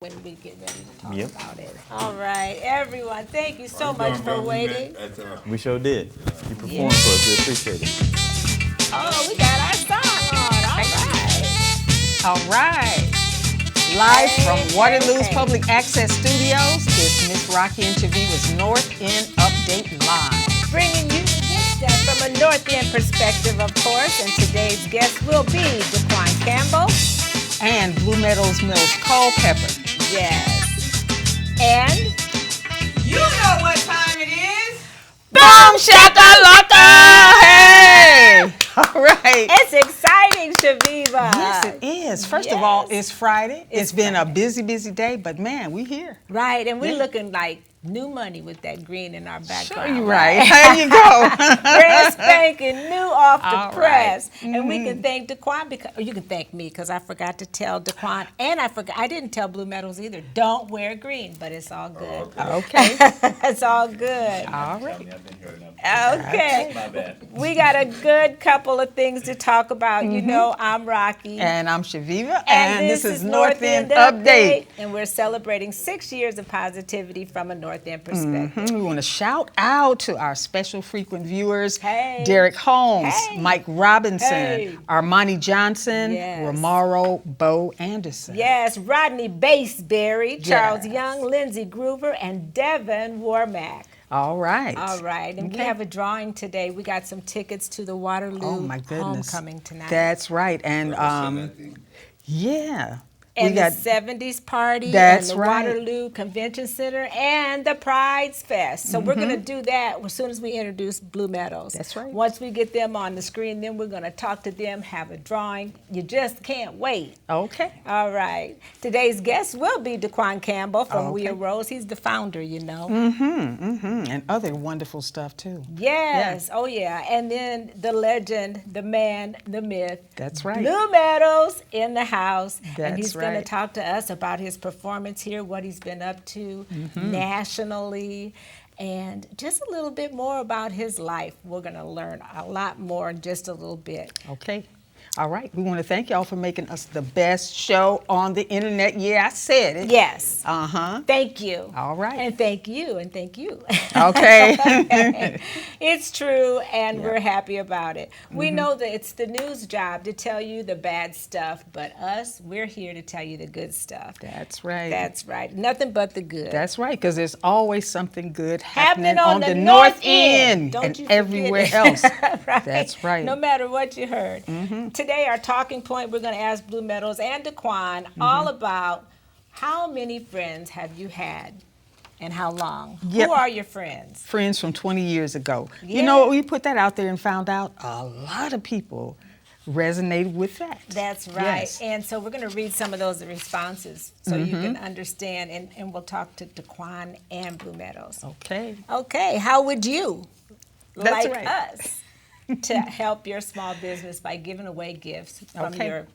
when we get ready to talk about it. All right, everyone, thank you so much for waiting. We sure did. You performed for us. We appreciate it. Oh, we got our song on. All right. Live from Waterloo's Public Access Studios, it's Miss Rocky and Shaviva's Northend Update Live. Bringing you this stuff from a Northend perspective, of course, and today's guest will be DaQuan Campbell and Blumeadows Mills-Culpepper. Yes. And you know what time it is. Boom shakalaka! Hey! All right. It's exciting, Shaviva. Yes, it is. First of all, it's Friday. It's been a busy, busy day, but man, we here. Right, and we're looking like new money with that green in our background. Sure, you're right. There you go. Brand spanking new off the press. Right. Mm-hmm. And we can thank DaQuan, because you can thank me because I forgot to tell DaQuan, and I didn't tell Blumeadows either. Don't wear green, but it's all good. Okay. It's all good. All right. Okay. My bad. We got a good couple of things to talk about. You know, I'm Rocky. And I'm Shaviva. And this is Northend Update. And we're celebrating 6 years of positivity from a Northend perspective. We want to shout out to our special frequent viewers, Hey. Derek Holmes, Hey. Mike Robinson, Hey. Armani Johnson, Yes. Romaro, Bo Anderson. Yes, Rodney Baseberry, Charles Yes. Young, Lindsay Groover, and Devin Warmack. All right. All right, and we have a drawing today. We got some tickets to the Waterloo homecoming tonight. That's right. And yeah. And we got the 70s party, That's and the right. Waterloo Convention Center, and the Prides Fest. So we're going to do that as soon as we introduce Blumeadows. That's right. Once we get them on the screen, then we're going to talk to them, have a drawing. You just can't wait. Okay. All right. Today's guest will be DaQuan Campbell from Okay. Arose. He's the founder, you know. And other wonderful stuff too. Yes. Oh, yeah. And then the legend, the man, the myth. That's right. Blumeadows in the house. And he's That's going to right. talk to us about his performance here, what he's been up to nationally, and just a little bit more about his life. We're going to learn a lot more in just a little bit. Okay. All right. We want to thank y'all for making us the best show on the internet. Yeah, I said it. Yes. Thank you. All right. And thank you, and thank you. Okay. Okay. It's true, and we're happy about it. We know that it's the news job to tell you the bad stuff, but us, we're here to tell you the good stuff. That's right. That's right. Nothing but the good. That's right, because there's always something good happening on the North North End. End Don't and you forget everywhere it. else. Right. That's right. No matter what you heard. Today, our talking point, we're going to ask Blumeadows and DaQuan all about how many friends have you had and how long? Yep. Who are your friends? Friends from 20 years ago. Yeah. You know, we put that out there and found out a lot of people resonated with that. That's right. Yes. And so we're going to read some of those responses so you can understand, and we'll talk to DaQuan and Blumeadows. Okay. Okay, how would you That's like right. us to help your small business by giving away gifts from your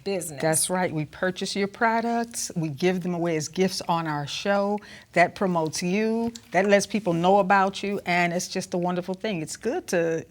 business? That's right. We purchase your products. We give them away as gifts on our show. That promotes you. That lets people know about you. And it's just a wonderful thing. It's good to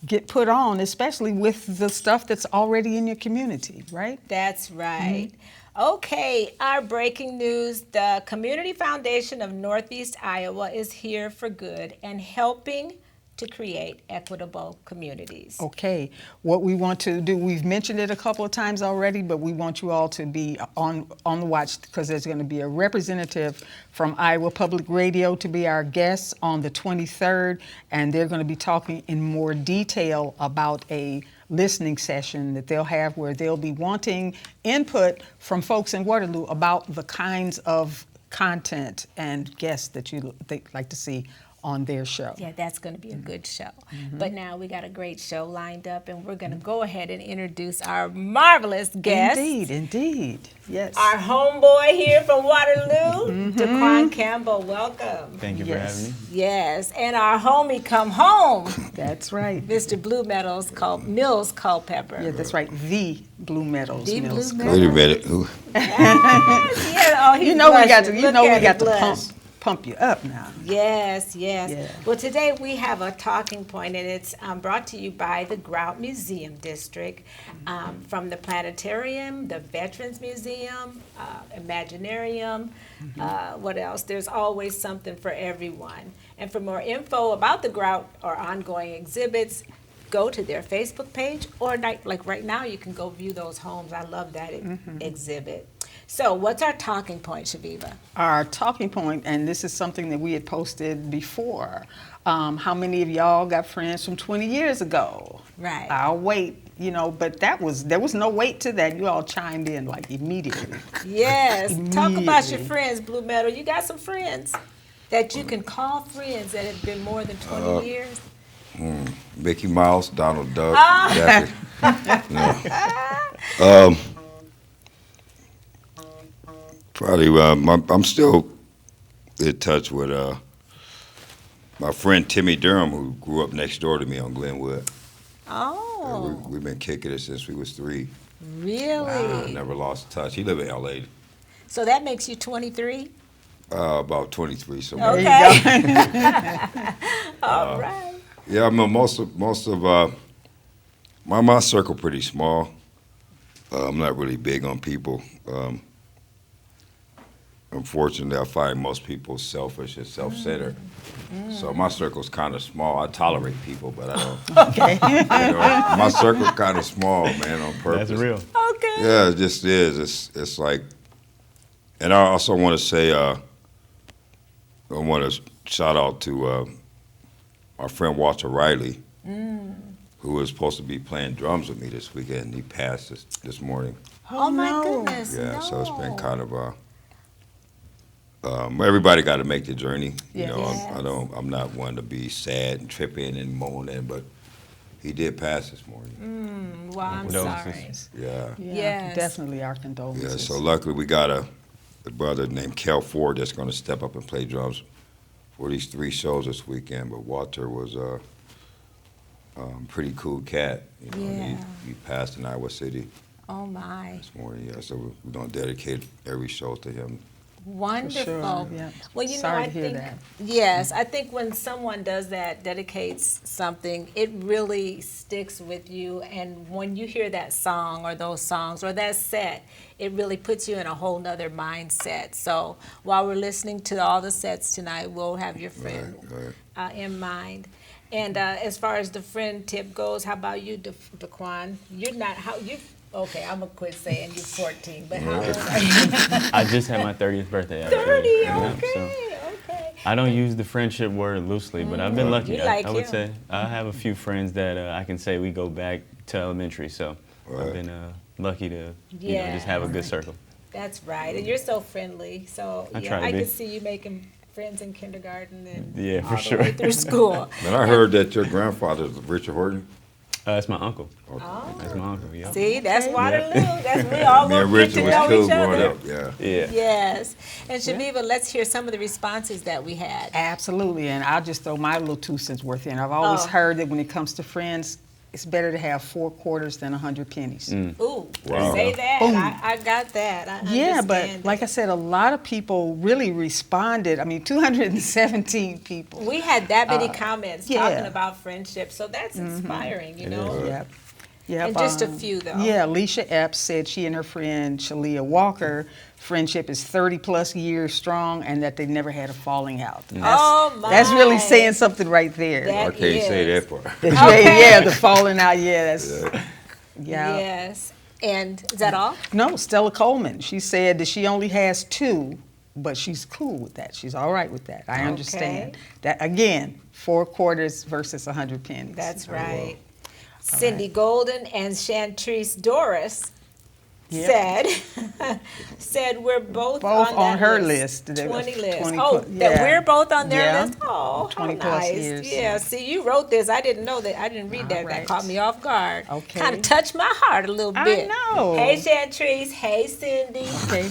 get put on, especially with the stuff that's already in your community, right? That's right. Okay, our breaking news. The Community Foundation of Northeast Iowa is here for good and helping to create equitable communities. Okay, what we want to do, we've mentioned it a couple of times already, but we want you all to be on the watch because there's going to be a representative from Iowa Public Radio to be our guest on the 23rd, and they're going to be talking in more detail about a listening session that they'll have where they'll be wanting input from folks in Waterloo about the kinds of content and guests that they'd like to see on their show. Yeah, that's going to be a good show. But now we got a great show lined up, and we're going to go ahead and introduce our marvelous guest. Indeed, yes. Our homeboy here from Waterloo, DaQuan Campbell. Welcome. Thank you for having me. Yes, and our homie come home, That's right. Mr. Blumeadows Mills-Culpepper. Yeah, that's right. The Blumeadows Mills. Blumeadows. Wait a minute. Yeah, oh, he's You know we got to. blushing. You Look know at we got him to blush. pump you up now. Yes, yes. Yeah. Well, today we have a talking point, and it's brought to you by the Grout Museum District, from the Planetarium, the Veterans Museum, Imaginarium. What else? There's always something for everyone. And for more info about the Grout or ongoing exhibits, go to their Facebook page, or like right now, you can go view those homes. I love that exhibit. So what's our talking point, Shaviva? Our talking point, and this is something that we had posted before. How many of y'all got friends from 20 years ago? Right. I'll wait, but there was no wait to that. You all chimed in like immediately. Yes. Talk about your Immediately. friends, Blumeadows. You got some friends that you can call friends that have been more than 20 years? Mickey Mouse, Donald Duck, Daffy. No. Probably, I'm still in touch with my friend Timmy Durham, who grew up next door to me on Glenwood. Oh, We've been kicking it since we was 3. really? Never lost touch. He live in L.A. So that makes you 23? About 23 somewhere. Okay. All right. Yeah, I mean, most of my circle pretty small. I'm not really big on people. Unfortunately, I find most people selfish and self-centered. So my circle's kind of small. I tolerate people, but I don't. Okay. My circle's kind of small, man, on purpose. That's real. Okay. Yeah, it just is. It's like, and I also want to say, I want to shout out to our friend Walter Riley, who was supposed to be playing drums with me this weekend. He passed this morning. Oh, my no. goodness. Yeah, so it's been no. kind of everybody got to make the journey. You Yes. know, I'm not one to be sad and tripping and moaning, but he did pass this morning. Well, I'm Condolences. sorry. Yeah. Yeah, Yes. definitely our Yeah, condolences. so luckily we got a brother named Kel Ford that's going to step up and play drums for these 3 shows this weekend. But Walter was a pretty cool cat. You know, Yeah. he passed in Iowa City Oh, my. this morning. Yeah, so we're going to dedicate every show to him. Wonderful. sure, yeah. Well, you Sorry know, I to hear think, that. yes, I think when someone does that, dedicates something, it really sticks with you. And when you hear that song or those songs or that set, it really puts you in a whole nother mindset. So while we're listening to all the sets tonight, we'll have your friend Right. in mind. And as far as the friend tip goes, how about you, DaQuan? You're not, okay, I'm going to quit saying you're 14, but how old are you? I just had my 30th birthday. 30, actually. Yeah, okay, so okay. I don't use the friendship word loosely, but I've been lucky. You like I would him. say I have a few friends that I can say we go back to elementary. So Right. I've been lucky to Yeah. just have a good circle. That's right, and you're so friendly. So I yeah, try to I be. can see you making friends in kindergarten and Yeah, for all sure. the way through school. And I heard that your grandfather's Richard Horton. That's my uncle. Oh. That's my uncle. Yeah. See, that's Waterloo. That's we all Me and gonna get to Richard was know cool each growing other. up. Yeah. Yeah. Yes, and Shaviva, let's hear some of the responses that we had. Absolutely, and I'll just throw my little 2 cents worth in. I've always Oh. heard that when it comes to friends, it's better to have 4 quarters than 100 pennies. Ooh, Wow. say that. Boom. I got that. I Yeah, but understand like I said, a lot of people really responded. I mean, 217 people. we had that many comments yeah. talking about friendship, so that's inspiring, you know. Yep. Yep. And just a few, though. Yeah, Alicia Epps said she and her friend Shalia Walker friendship is 30 plus years strong and that they never had a falling out. Oh my! That's really saying something right there. That I can't say is. that part. Okay. Yeah, the falling out, yeah, that's, yeah. Yes, and is that all? No, Stella Coleman, she said that she only has 2, but she's cool with that. She's all right with that. I understand. Okay. That, again, 4 quarters versus 100 pennies. That's right. Cindy Golden and Chantrice Doris Yep. said we're both Both on on that her list. list. They were 20 list. 20 Oh, pl- that yeah. we're both on their Yeah. list. Oh, 20 how plus nice. years. Yeah. See, you wrote this. I didn't know that. I didn't read that. That right. caught me off guard. Okay. Kind of touched my heart a little I bit. know. Hey, Chantrice. Hey, Cindy. Okay.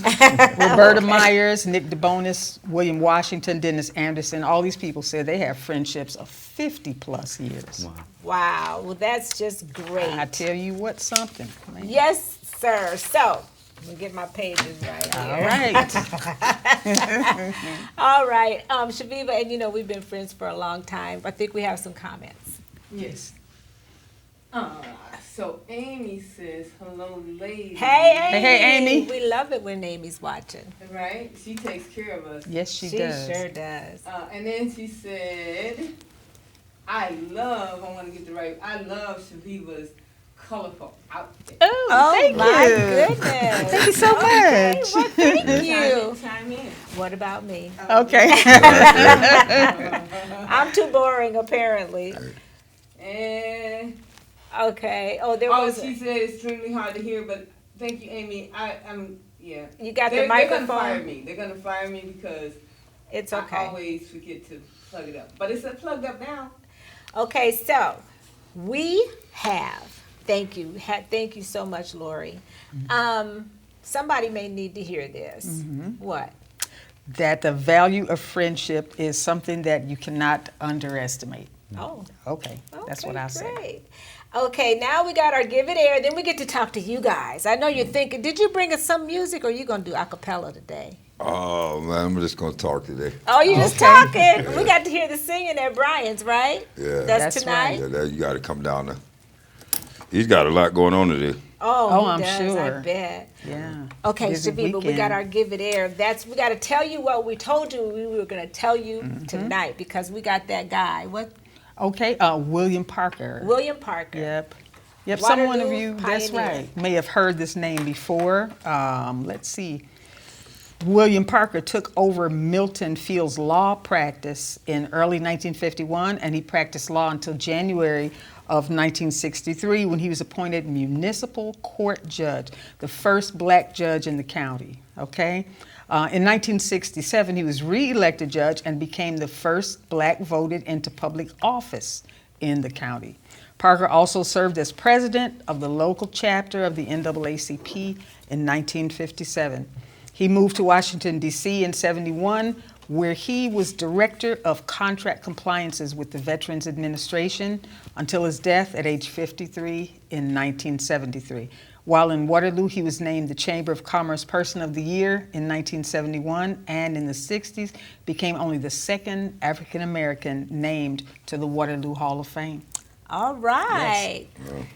Roberta Myers, Nick DeBonis, William Washington, Dennis Anderson, all these people said they have friendships of 50 plus years. Wow. Wow. Well, that's just great. I tell you what, something. Man. Yes, sir. So, Let me get my pages right here. All right. All right. Shaviva, and you know, we've been friends for a long time. I think we have some comments. Yes. So Amy says, hello, ladies. Hey, Amy. Hey, Amy. We love it when Amy's watching. Right? She takes care of us. Yes, she She does. sure does. And then she said, I love Shaviva's colorful outfit. Oh, thank my you. goodness. Thank you so Okay, much. well, thank you. Chime in. What about me? Okay. I'm too boring, apparently. And Okay. Oh, there was. she said extremely hard to hear, but thank you, Amy. I'm yeah. You got the They're microphone. gonna fire me. They're gonna fire me because It's I okay. always forget to plug it up. But it's plugged up now. Okay, so we have. Thank you. Thank you so much, Lori. Somebody may need to hear this. What? That the value of friendship is something that you cannot underestimate. Oh. Okay, that's what I say. Great. Okay, now we got our Give It Air. Then we get to talk to you guys. I know you're thinking, did you bring us some music or are you going to do a cappella today? Oh man, I'm just gonna talk today. Oh, you just talking. We got to hear the singing at Brian's, right? Yeah. That's That's tonight? right. Yeah, you got to come down there. He's got a lot going on today. Oh, he I'm does, I sure. bet. Yeah. Okay, Busy Shaviva, we weekend. got our Give It Air. We got to tell you what we told you we were going to tell you tonight because we got that guy. What? Okay, William Parker. William Parker. Yep. Yep, someone of Waterloo you, that's pioneer. right, may have heard this name before. Let's see. William Parker took over Milton Field's law practice in early 1951, and he practiced law until January of 1963 when he was appointed municipal court judge, the first black judge in the county, okay? In 1967, he was re-elected judge and became the first black voted into public office in the county. Parker also served as president of the local chapter of the NAACP in 1957. He moved to Washington, D.C. in 71, where he was director of contract compliances with the Veterans Administration until his death at age 53 in 1973. While in Waterloo, he was named the Chamber of Commerce Person of the Year in 1971, and in the 60s became only the second African American named to the Waterloo Hall of Fame. All right.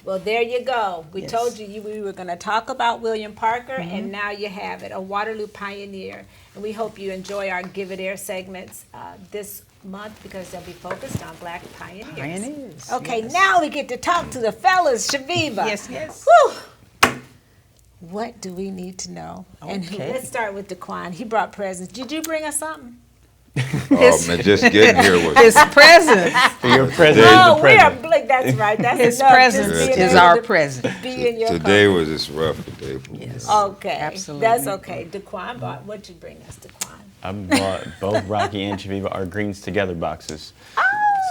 Well, there you go. We Yes. told you we were going to talk about William Parker, and now you have it, a Waterloo pioneer. And we hope you enjoy our Give It Air segments this month because they'll be focused on black pioneers. Pioneers, Okay, yes. now we get to talk to the fellas, Shaviva. Yes, yes. Whew. What do we need to know? And Okay. let's start with DaQuan. He brought presents. Did you bring us something? Oh man, just getting here was His present, Your present Oh, is we the are present. like that's right. That's his enough. present Just being is able our to present. Be in your today company. was just rough today. For me. Yes. Okay, Absolutely. that's okay. DaQuan bought. What'd you bring us, DaQuan? I bought both Rocky and Shaviva our Greens Together boxes.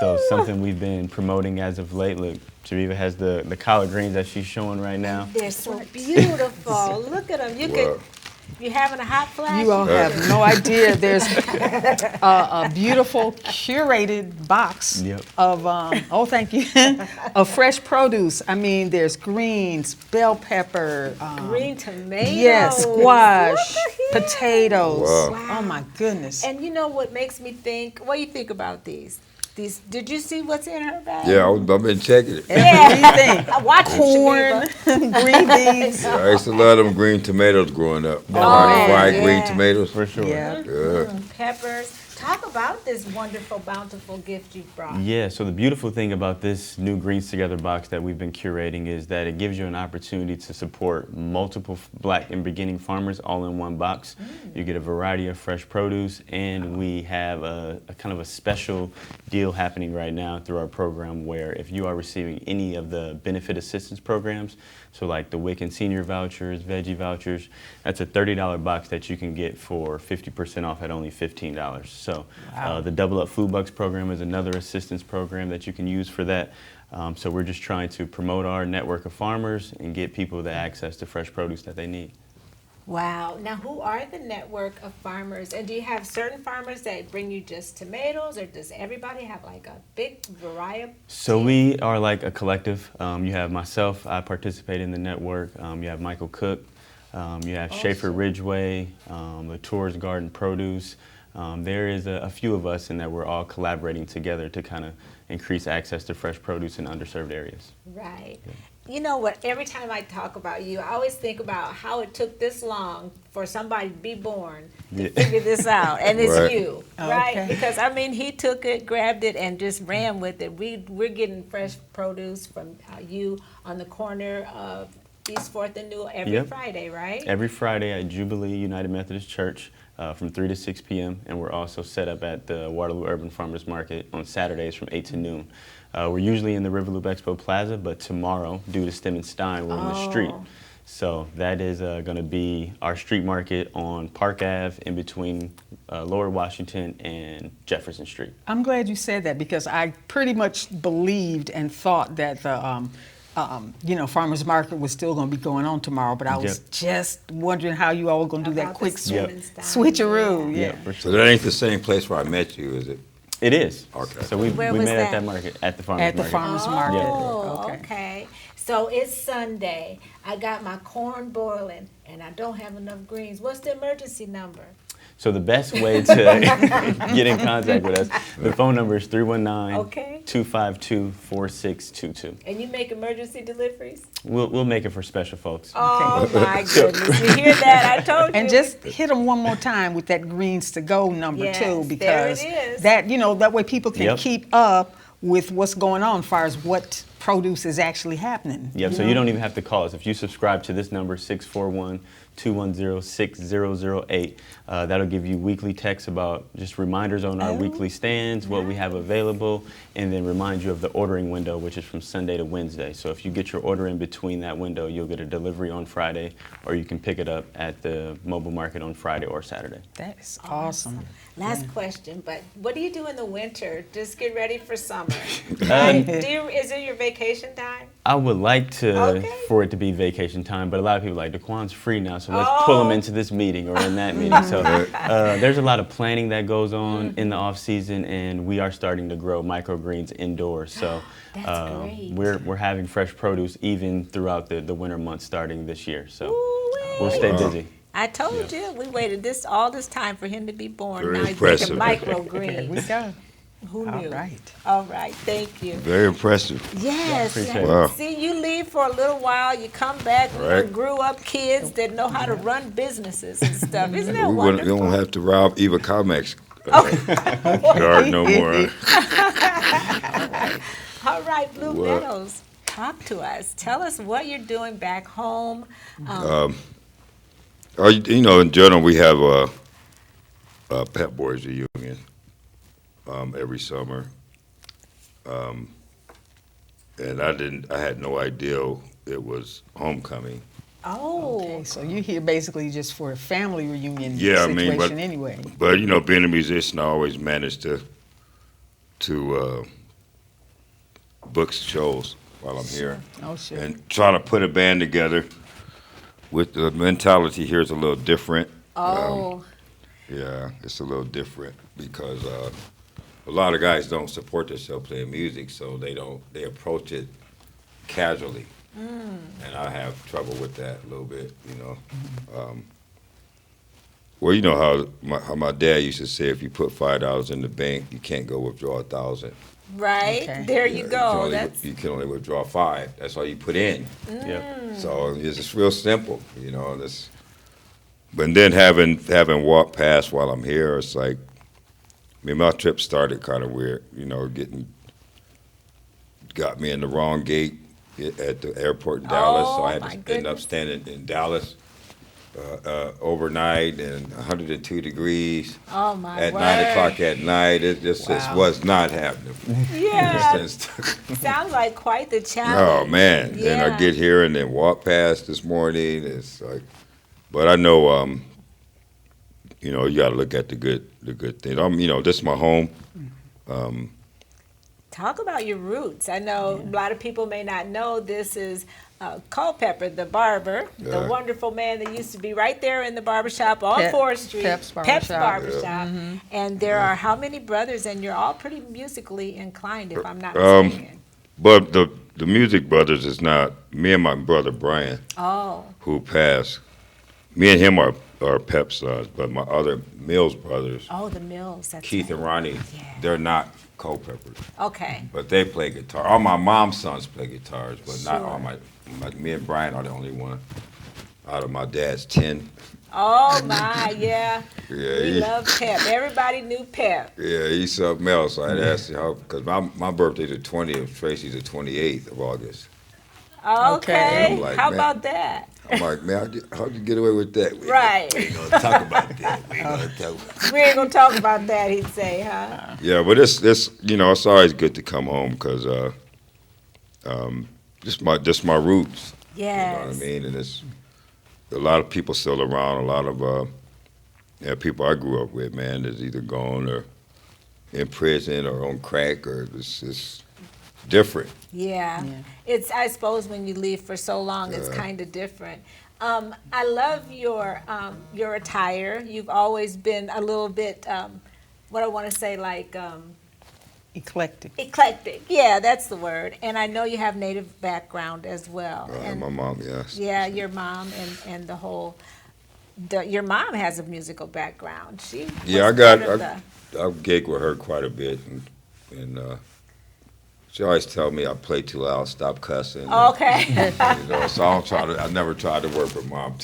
So something we've been promoting as of late. Look, Shaviva has the collard greens that she's showing right now. They're so beautiful. Look at them. You Wow. could. You having a hot flash? You all have no idea. There's a beautiful curated box Yep. of, oh, thank you, of fresh produce. I mean, there's greens, bell pepper, Green tomatoes. yes, squash, Look at potatoes. Wow. Oh my goodness. And you know what makes me think? What do you think about these? Did you see what's in her bag? Yeah, I've been checking it. Everything. I watch it, Corn, Shaviva. green beans. Yeah, I used to love them green tomatoes growing up. Oh, Fried yeah. green tomatoes. For sure. Yeah. Yeah. Peppers. Talk about this wonderful, bountiful gift you brought. Yeah, so the beautiful thing about this new Greens Together box that we've been curating is that it gives you an opportunity to support multiple black and beginning farmers all in one box. You get a variety of fresh produce, and we have a kind of a special deal happening right now through our program where if you are receiving any of the benefit assistance programs, so like the WIC and senior vouchers, veggie vouchers, that's a $30 box that you can get for 50% off at only $15. So the Double Up Food Bucks program is another assistance program that you can use for that. So we're just trying to promote our network of farmers and get people the access to fresh produce that they need. Wow. Now, who are the network of farmers? And do you have certain farmers that bring you just tomatoes, or does everybody have like a big variety? So we are like a collective. You have myself, I participate in the network. You have Michael Cook, You have Schaefer Ridgeway, the Tours Garden Produce. There is a few of us in that we're all collaborating together to kind of increase access to fresh produce in underserved areas. Right. You know what? Every time I talk about you, I always think about how it took this long for somebody to be born to figure this out, and it's Right. you, right? Okay. Because I mean, he took it, grabbed it, and just ran with it. We're getting fresh produce from you on the corner of East 4th and New every Yep. Friday, right? Every Friday at Jubilee United Methodist Church from 3 to 6 p.m. And we're also set up at the Waterloo Urban Farmers Market on Saturdays from 8 to noon. We're usually in the Riverloop Expo Plaza, but tomorrow, due to Stem and Stein, we're in the street. So that is going to be our street market on Park Ave in between Lower Washington and Jefferson Street. I'm glad you said that because I pretty much believed and thought that the farmers market was still going to be going on tomorrow, but I was Yep. just wondering how you all were going to do that About the quick Stem and Stein, switcheroo. Yeah. For So sure. that ain't the same place where I met you, is it? It is. Okay. So we Where met was at that? that market, at the farmers At the market. farmers market. Oh, Okay. okay. So it's Sunday. I got my corn boiling, and I don't have enough greens. What's the emergency number? So the best way to get in contact with us, the phone number is 319-252-4622. And you make emergency deliveries? We'll make it for special folks. Oh my goodness! You hear that? I told you. And just hit them one more time with that greens to go number Yes, too, there it because is. that way people can Yep. keep up with what's going on as far as what produce is actually happening. Yep, so you don't even have to call us. If you subscribe to this number, 641-210-6008, that'll give you weekly texts about just reminders on our weekly stands, what we have available, and then remind you of the ordering window, which is from Sunday to Wednesday. So if you get your order in between that window, you'll get a delivery on Friday, or you can pick it up at the mobile market on Friday or Saturday. That is awesome. Last question, but what do you do in the winter? Just get ready for summer. Right? Is it your vacation time? I would like Okay. for it to be vacation time, but a lot of people are like, DaQuan's free now, so let's pull him into this meeting or in that meeting. So there's a lot of planning that goes on in the off season, and we are starting to grow microgreens indoors. So That's great. we're having fresh produce even throughout the winter months starting this year. So Ooh-wee. we'll stay busy. I told you, we waited all this time for him to be born. Very now impressive. he's making There we microgreens. go. Who All knew? right. All right, thank you. Very impressive. Yes. appreciate it. Wow. See, you leave for a little while, you come back, we Right. done grew up kids that know how to run businesses and stuff. Isn't that We wonderful? don't have to rob Eva Comex yard no more. All right, Blumeadows, talk to us. Tell us what you're doing back home. In general, we have a Pep Boys reunion every summer, and I had no idea it was homecoming. Oh, Okay, so you're here basically just for a family reunion Yeah, I situation mean, but- anyway. But being a musician, I always managed to book shows while I'm here, Oh, sure. and trying to put a band together. With the mentality here is a little different. oh, Yeah, it's a little different because a lot of guys don't support themselves playing music, so they approach it casually, and I have trouble with that a little bit, Well, you know how my dad used to say, if you put $5 in the bank, you can't go withdraw 1,000. right. Okay. There you go. You can only withdraw 5. That's all you put in. Yep. So it's just real simple, But then having walked past while I'm here, it's like, my trip started kind of weird, got me in the wrong gate at the airport in Dallas, so I had my to end up goodness. standing in Dallas overnight and 102 degrees Oh my at word. 9 o'clock at night. It just was not happening. Yeah, sounds like quite the Oh challenge. man! Then I Yeah. get here and then walk past this morning. It's like, but I know, you got to look at the good things. This is my home. Talk about your roots. I know a lot of people may not know this is Culpepper, the barber, the Yeah. wonderful man that used to be right there in the barbershop on Pep- 4th Street. Pep's Barbershop. Barbershop. And there are how many brothers? And you're all pretty musically inclined, if I'm not Um, mistaken. But the Music Brothers is not me and my brother Brian, Oh, who passed. me and him are Pep sons, but my other Mills brothers, Oh, the Mills. That's Keith right. and Ronnie, Yeah. they're not Culpeppers, Okay. but they play guitar. All my mom's sons play guitars, but not all Sure. me and Brian are the only one out of my dad's 10. Oh my, yeah. Yeah, We love Pep. Everybody knew Pep. yeah, he's something else. So I'd ask you how, because my birthday's the 20th, Tracy's the 28th of August. Okay. I'm like, How man. about that? I'm like, man, how'd you get away with that? Right. We ain't gonna talk about that. We ain't gonna talk. We ain't gonna talk about that, he'd say, huh? Yeah, but this, it's always good to come home because just my roots. Yes. You know what I mean? And it's a lot of people still around. A lot of people I grew up with, man, that's either gone or in prison or on crack or it's different. Yeah. Yeah. It's, I suppose when you leave for so long, it's kind of different. I love your attire. You've always been a little bit, what I want to say, like Eclectic. eclectic. Yeah, that's the word. And I know you have Native background as well. And my mom, yes. Yeah, your mom and the whole, your mom has a musical background. She Yeah, was part of the- I gig with her quite a bit, and she always tell me I play too loud, stop cussing. Okay. So I never tried to work with mom.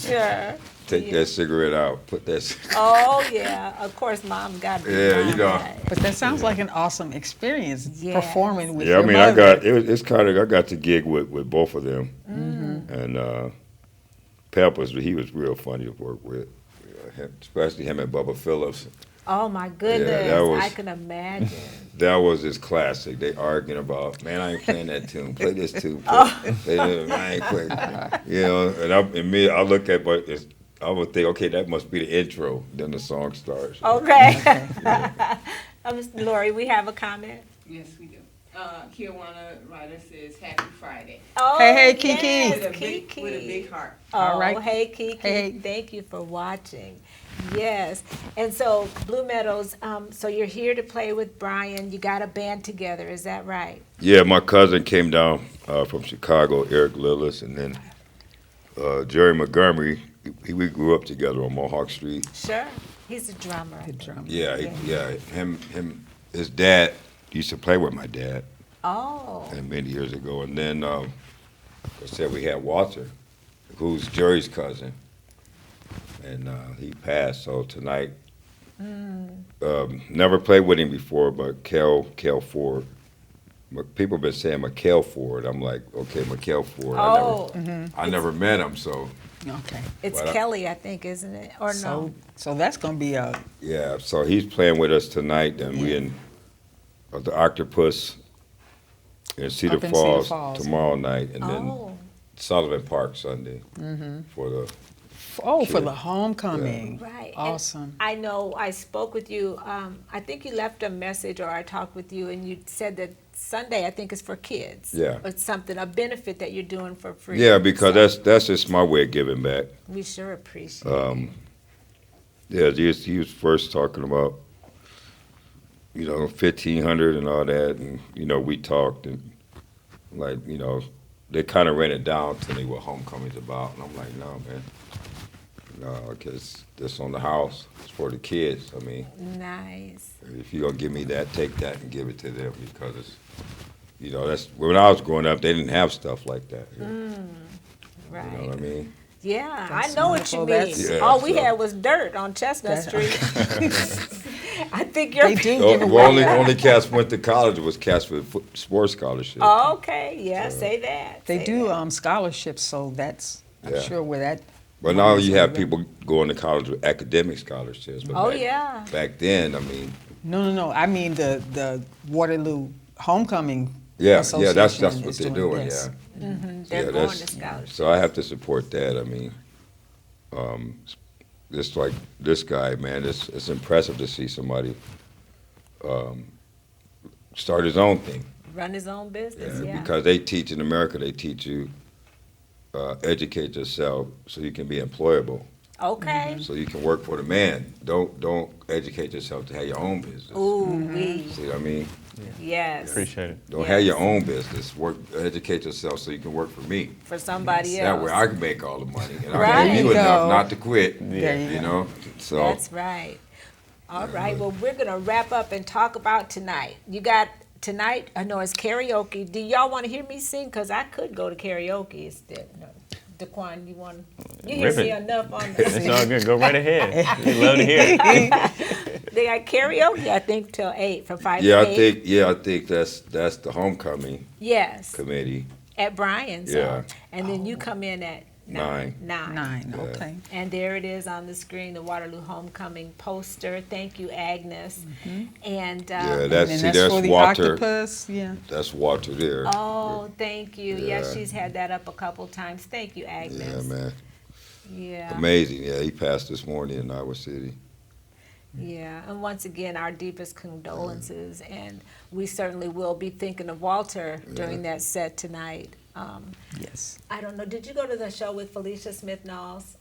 Sure. Take that cigarette out, put that. Oh yeah, of course, mom got to. Yeah, But that sounds like an awesome experience, Yes. performing with Yeah, I your mean, mother. I got to gig with both of them, and Pep he was real funny to work with, especially him and Bubba Phillips. Oh my goodness, that was- I can imagine. That was his classic. They arguing about, man, I ain't playing that tune. Play this tune. I ain't playing. I look at, but I would think, okay, that must be the intro. Then the song starts. Okay. Lori, we have a comment. Yes, we do. Kiwanis Ryder says, "Happy Friday." Oh, Hey, Kiki. yes, With a Kiki. big heart. Oh, All right. hey, Kiki. Hey. Thank you for watching. Yes. And so, Blumeadows, so you're here to play with Brian. You got a band together, is that right? Yeah, my cousin came down from Chicago, Eric Lillis, and then Jerry Montgomery. We grew up together on Mohawk Street. Sure. He's a drummer. The drum. Yeah, his dad used to play with my dad Oh. many years ago, and then like I said, we had Walter, who's Jerry's cousin, and he passed. So tonight, never played with him before, but Kel Ford. People have been saying McHale Ford. I'm like, okay, McHale Ford. Oh. I never met him, so Okay. It's Well, Kelly, I think, isn't it? Or no? So that's going to be a yeah. So he's playing with us tonight, and we in the Octopus in Cedar Up in Cedar Falls Falls. tomorrow night, and then Oh. Sullivan Park Sunday for the. for the homecoming. Right. And Awesome. I know I spoke with you. I think you left a message or I talked with you and you said that Sunday, I think, is for kids. Yeah. Or something, a benefit that you're doing for free. Yeah, because So that's just my way of giving back. we sure appreciate it. Yeah, he was first talking about, 1,500 and all that, and we talked and like, they kind of ran it down to me what homecoming's about, and I'm like, no, man, no, because this on the house, it's for the kids. I mean, Nice. if you're gonna give me that, take that and give it to them because it's, that's when I was growing up, they didn't have stuff like that. Right. You know what I mean? Yeah, That's I know what you wonderful. mean. That's- Yeah, All we so- had was dirt on Chestnut That's- Street. I think you're. They do The give only away. only cats went to college was cats with sports scholarships. Oh, okay, yeah, say that. They say do that. scholarships, so that's, I'm Yeah. sure where that. But now money's you have gonna go. people going to college with academic scholarships. But Oh, back, yeah. Back then, I mean, No. I mean the Waterloo Homecoming yeah, that's Association what is they're doing. this. Yeah, They're yeah, going that's to scholarship. so I have to support that. I mean, just like this guy, man, it's impressive to see somebody start his own thing. Run his own business, yeah. Because they teach in America, they teach you educate yourself so you can be employable. Okay. So you can work for the man. Don't educate yourself to have your own business. Ooh, we. See what I mean? Yes. Appreciate it. Don't have your own business. Work, educate yourself so you can work for me. For somebody That else. way I can make all the money, and Right. I give you There you enough go. not to quit. There you You go. know, so That's right. All right. Well, we're gonna wrap up and talk about tonight. You got tonight. I know it's karaoke. Do y'all want to hear me sing? Cause I could go to karaoke instead. No. DaQuan, you want? You hear Rip me it. enough on It's all good. Go right ahead. We love to hear it. They got karaoke. I think till 8 from 5 yeah, to 8. I think that's the homecoming Yes, committee. at Brian's. Yeah. And then you come in at 9. 9, okay. And there it is on the screen, the Waterloo Homecoming poster. Thank you, Agnes. And Yeah, And that's that's for the water. octopus, yeah. That's water there. oh, thank you. Yeah, Yeah. she's had that up a couple times. Thank you, Yeah, Agnes. man, Yeah. amazing. Yeah, he passed this morning in Iowa City. Yeah, and once again, our deepest condolences, and we certainly will be thinking of Walter during that set tonight. Yes. I don't know, did you go to the show with Felicia Smith-Knowles?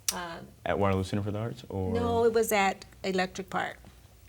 At Waterloo Center for the Arts, or No, it was at Electric Park.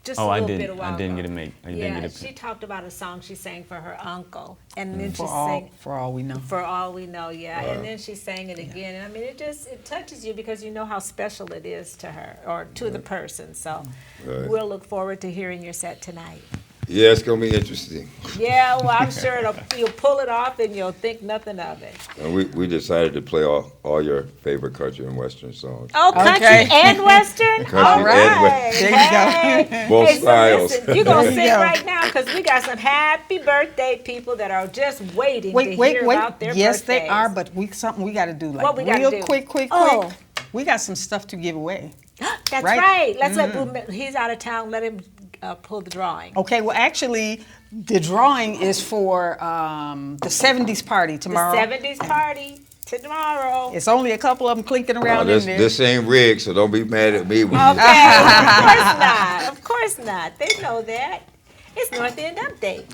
Just oh, a I little bit a didn't. while I didn't ago. get to make. I Yeah, didn't get she to. talked about a song she sang for her uncle, and then she For sang all we know. For All We Know, yeah. And then she sang it again. And I mean, it touches you because you know how special it is to her or to the person. So Right. we'll look forward to hearing your set tonight. Yeah, it's gonna be interesting. Yeah, well, I'm sure you'll pull it off and you'll think nothing of it. And we decided to play all your favorite country and western songs. Oh, country Okay. and western? Country All and right. western. There you go. Hey. Both Hey, so styles. listen, you're going to There you sing go. right now because we got some happy birthday people that are just waiting to Wait, hear about their Yes, birthdays. they are, but something we got to do like What we gotta real do? quick. Oh. We got some stuff to give away. That's Right? right. Let's let he's out of town. Let him pull the drawing. Okay, well, actually, the drawing is for the 70s party tomorrow. The 70s party tomorrow. It's only a couple of them clinking around this in there. this ain't rigged, so don't be mad at me. When Okay, of course not. Of course not. They know that. It's Northend08.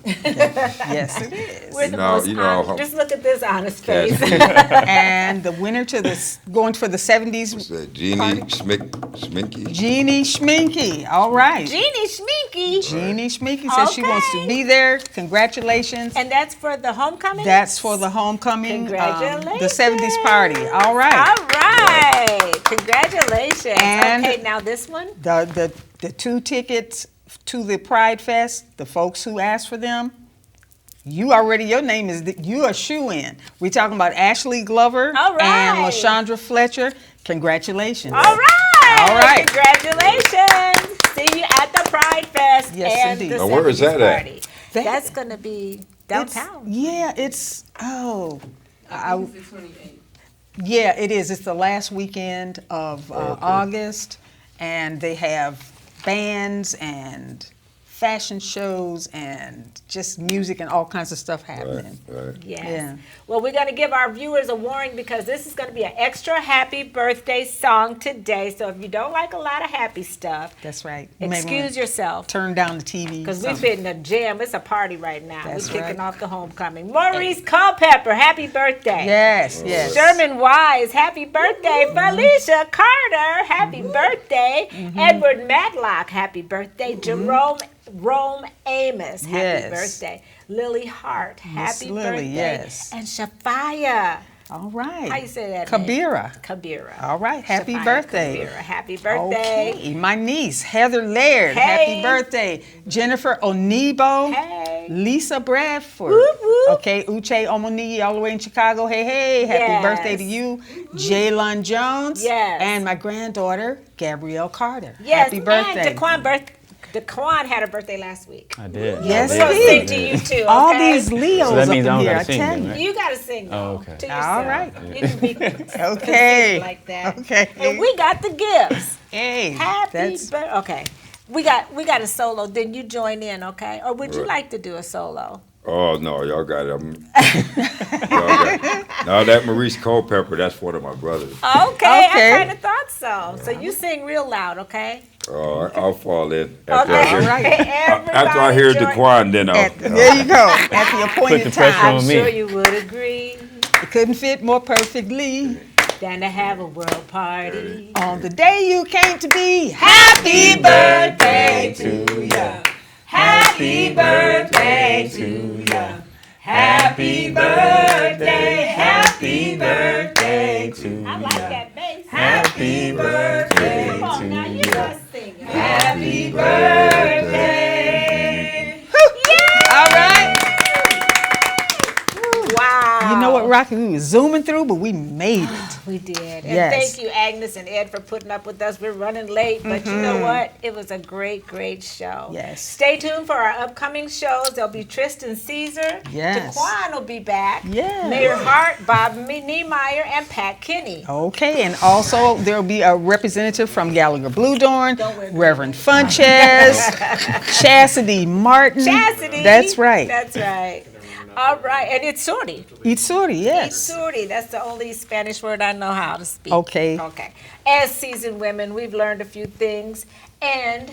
Yes, it is. We're the know- most you know honest. how- Just look at this honest face. And the winner to going for the 70s, What's that? Jeannie Party? Schminky? Jeannie Schminky. All right. Jeannie Schminky. Jeannie Schminky says she wants to Okay. be there. Congratulations. And that's for the homecoming? That's for the homecoming, Congratulations. the 70s party. All right. All right. Congratulations. And- okay, now this one? The 2 tickets to the Pride Fest, the folks who asked for them, your name is, you are shoe-in. We're talking about Ashley Glover All right. and LaShondra Fletcher. Congratulations. All right. All right. Congratulations. See you at the Pride Fest Yes, and indeed. the Now, where is 70s that at? party. That- That's going to be downtown. It's I think it's the 28th. yeah, it is. It's the last weekend of August, and they have bands and fashion shows and just music and all kinds of stuff happening. Right. Yes. Yeah. Well, we're going to give our viewers a warning because this is going to be an extra happy birthday song today. So if you don't like a lot of happy stuff, That's right. You may excuse wanna yourself. turn down the TV. Because we're something. fitting a jam. It's a party right now. That's We're kicking right. off the homecoming. Maurice Culpepper, happy birthday. Yes, yes. Sherman Wise, happy birthday. Felicia Carter, happy birthday. Edward Matlock, happy birthday. Jerome Amos, happy Yes. birthday. Lily Hart, happy Lily, birthday. yes. And Shafaya, All right. how you say that name? Kabira. Kabira. All right. Happy Shafaya birthday. Kabira, happy birthday. Okay. My niece, Heather Laird. Hey. Happy birthday. Jennifer Onibo. Hey. Lisa Bradford. Whoop, whoop. Okay. Uche Omonigi all the way in Chicago. Hey, hey. Happy Yes. birthday to you. Jaylon Jones. Yes. And my granddaughter, Gabrielle Carter. Yes, Happy birthday. and DaQuan had her birthay last week. I did. Yes, We're he gonna did. sing to you too. All okay? these Leos So that up means I in don't here, gotta I sing tell then, you. right? You gotta sing though. Oh, okay. To yourself. All right. You can be Okay. like that. Okay. And we got the gifts. Hey. Happy that's birthday. Okay. We got a solo. Then you join in, okay? Or would you Right. like to do a solo? Oh no, y'all got it. No, that Maurice Culpepper, that's one of my brothers. Okay, Okay. I kind of thought so. So you sing real loud, okay? Oh, I'll fall in after Okay. I hear, All right. after I hear Everybody join- DaQuan, then I'll. there you go. At the appointed the pressure time. I'm on me. sure you would agree It couldn't fit more perfectly. than to have a world party. On the day you came to be, Happy birthday to you. Happy Happy birthday to ya. Happy birthday, happy birthday to ya. I like that bass. Happy birthday to ya. Come on, now you must sing it. Happy birthday. All right. Wow. You know what, Rocky? We were zooming through, but we made it. We did. And Yes. thank you, Agnes and Ed, for putting up with us. We're running late, but you know what? It was a great, great show. Yes. Stay tuned for our upcoming shows. There'll be Tristan Caesar. Yes. DaQuan will be back. Yes. Mayor Hart, Bob Niemeyer, and Pat Kinney. Okay, and also there'll be a representative from Gallagher Bluedorn, Don't wear Reverend Funches, Chastity Martin. Chastity. That's right. That's right. All right. And it's Suri. Itsuri, yes. Suri. That's the only Spanish word I know how to speak. Okay. Okay. As seasoned women, we've learned a few things, and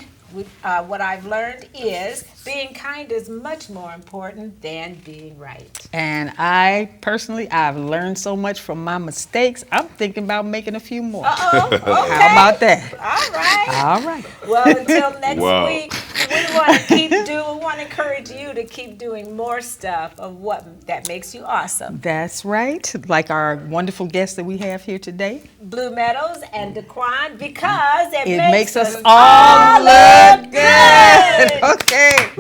what I've learned is being kind is much more important than being right. And I've learned so much from my mistakes. I'm thinking about making a few more. Uh-oh. Okay. How about that? All right. All right. Well, until next Wow. week, we want to keep doing. We want to encourage you to keep doing more stuff of what that makes you awesome. That's right. Like our wonderful guest that we have here today. Blumeadows and DaQuan, because it It makes us all all look look good. good. Okay.